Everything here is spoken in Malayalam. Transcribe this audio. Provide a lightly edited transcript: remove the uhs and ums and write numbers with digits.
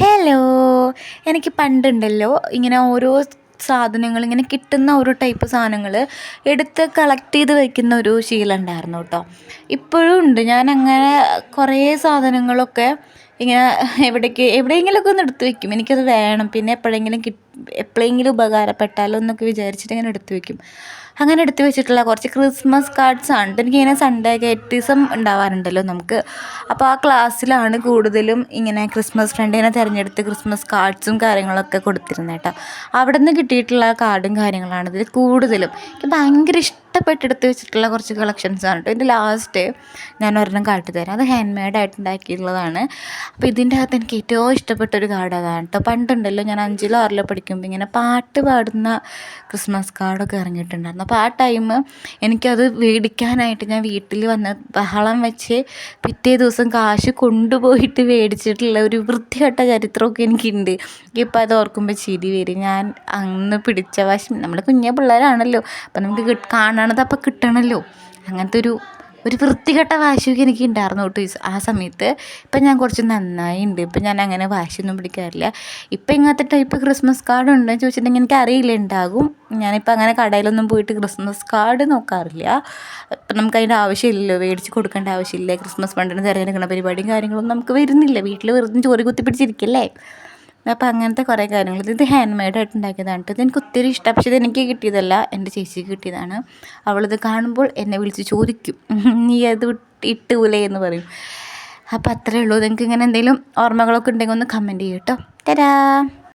ഹലോ. എനിക്ക് പണ്ടുണ്ടല്ലോ ഇങ്ങനെ ഓരോ സാധനങ്ങൾ ഇങ്ങനെ കിട്ടുന്ന ഓരോ ടൈപ്പ് സാധനങ്ങൾ എടുത്ത് കളക്ട് ചെയ്ത് വയ്ക്കുന്ന ഒരു ശീലം ഉണ്ടായിരുന്നു കേട്ടോ. ഇപ്പോഴും ഉണ്ട്. ഞാനങ്ങനെ കുറേ സാധനങ്ങളൊക്കെ ഇങ്ങനെ എവിടെയെങ്കിലുമൊക്കെ ഒന്ന് എടുത്ത് വയ്ക്കും. എനിക്കത് വേണം, പിന്നെ എപ്പോഴെങ്കിലും ഉപകാരപ്പെട്ടാലോ എന്നൊക്കെ വിചാരിച്ചിട്ട് ഇങ്ങനെ എടുത്ത് വയ്ക്കും. അങ്ങനെ എടുത്ത് വെച്ചിട്ടുള്ള കുറച്ച് ക്രിസ്മസ് കാർഡ്സാണ്. എനിക്കിങ്ങനെ സൺഡേ ഗെറ്റിസം ഉണ്ടാവാറുണ്ടല്ലോ നമുക്ക്. അപ്പോൾ ആ ക്ലാസ്സിലാണ് കൂടുതലും ഇങ്ങനെ ക്രിസ്മസ് ഫ്രണ്ടിനെ തിരഞ്ഞെടുത്ത് ക്രിസ്മസ് കാർഡ്സും കാര്യങ്ങളൊക്കെ കൊടുത്തിരുന്നത് കേട്ടോ. അവിടെ നിന്ന് കിട്ടിയിട്ടുള്ള കാർഡും കാര്യങ്ങളാണ് ഇതിൽ കൂടുതലും. എനിക്ക് ഭയങ്കര ഇഷ്ടപ്പെട്ടെടുത്ത് വെച്ചിട്ടുള്ള കുറച്ച് കളക്ഷൻസാണ് കേട്ടോ. ഇതിൻ്റെ ലാസ്റ്റ് ഞാൻ ഒരെണ്ണം കാട്ടിത്തരാം. അത് ഹാൻഡ് മെയ്ഡായിട്ട് ഉണ്ടാക്കിയിട്ടുള്ളതാണ്. അപ്പോൾ ഇതിൻ്റെ അകത്ത് എനിക്ക് ഏറ്റവും ഇഷ്ടപ്പെട്ടൊരു കാർഡ് അതാണ് കേട്ടോ. പണ്ടുണ്ടല്ലോ ഞാൻ 5-ലോ 6-ലോ പഠിക്കുമ്പോൾ ഇങ്ങനെ പാട്ട് പാടുന്ന ക്രിസ്മസ് കാർഡൊക്കെ ഇറങ്ങിയിട്ടുണ്ടായിരുന്നു. അപ്പോൾ ആ ടൈം എനിക്കത് മേടിക്കാനായിട്ട് ഞാൻ വീട്ടിൽ വന്ന് ബഹളം വെച്ച് പിറ്റേ ദിവസം കാശ് കൊണ്ടുപോയിട്ട് മേടിച്ചിട്ടുള്ള ഒരു വൃത്തികെട്ട ചരിത്രമൊക്കെ എനിക്കുണ്ട്. ഇപ്പോൾ അത് ഓർക്കുമ്പോൾ ചിരി വരും. ഞാൻ അന്ന് പിടിച്ച വാശി, നമ്മൾ കുഞ്ഞു പിള്ളേരാണല്ലോ, അപ്പം നമുക്ക് കാണണത് അപ്പം കിട്ടണമല്ലോ. അങ്ങനത്തെ ഒരു വൃത്തികെട്ട വാശിയൊക്കെ എനിക്ക് ഉണ്ടായിരുന്നു കേട്ടോ ആ സമയത്ത്. ഇപ്പം ഞാൻ കുറച്ച് നന്നായിട്ടുണ്ട്. ഇപ്പം ഞാൻ അങ്ങനെ വാശിയൊന്നും പിടിക്കാറില്ല. ഇപ്പം ഇങ്ങനത്തെ ടൈപ്പ് ക്രിസ്മസ് കാർഡ് ഉണ്ടോ എന്ന് ചോദിച്ചിട്ടുണ്ടെങ്കിൽ എനിക്കറിയില്ല, ഉണ്ടാകും. ഞാനിപ്പോൾ അങ്ങനെ കടയിലൊന്നും പോയിട്ട് ക്രിസ്മസ് കാർഡ് നോക്കാറില്ല. ഇപ്പം നമുക്കതിൻ്റെ ആവശ്യമില്ലല്ലോ, മേടിച്ച് കൊടുക്കേണ്ട ആവശ്യമില്ല. ക്രിസ്മസ് ഫണ്ടിന് തിരഞ്ഞെടുക്കുന്ന പരിപാടിയും കാര്യങ്ങളൊന്നും നമുക്ക് വരുന്നില്ല. വീട്ടിൽ വെറുതെ ചോറി കുത്തി പിടിച്ചിരിക്കല്ലേ. അപ്പോൾ അങ്ങനത്തെ കുറേ കാര്യങ്ങൾ. ഇത് ഹാൻഡ് മെയ്ഡായിട്ട് ഉണ്ടാക്കിയതാണ് കേട്ടോ. ഇതെനിക്ക് ഒത്തിരി ഇഷ്ടം. പക്ഷേ ഇതെനിക്ക് കിട്ടിയതല്ല, എൻ്റെ ചേച്ചിക്ക് കിട്ടിയതാണ്. അവളിത് കാണുമ്പോൾ എന്നെ വിളിച്ച് ചോദിക്കും, നീ അത് ഇട്ടൂലേ എന്ന് പറയും. അപ്പോൾ അത്രയേ ഉള്ളൂ. നിങ്ങൾക്ക് ഇങ്ങനെ എന്തെങ്കിലും ഓർമ്മകളൊക്കെ ഉണ്ടെങ്കിൽ ഒന്ന് കമൻറ്റ് ചെയ്യൂ കേട്ടോ. തരാ.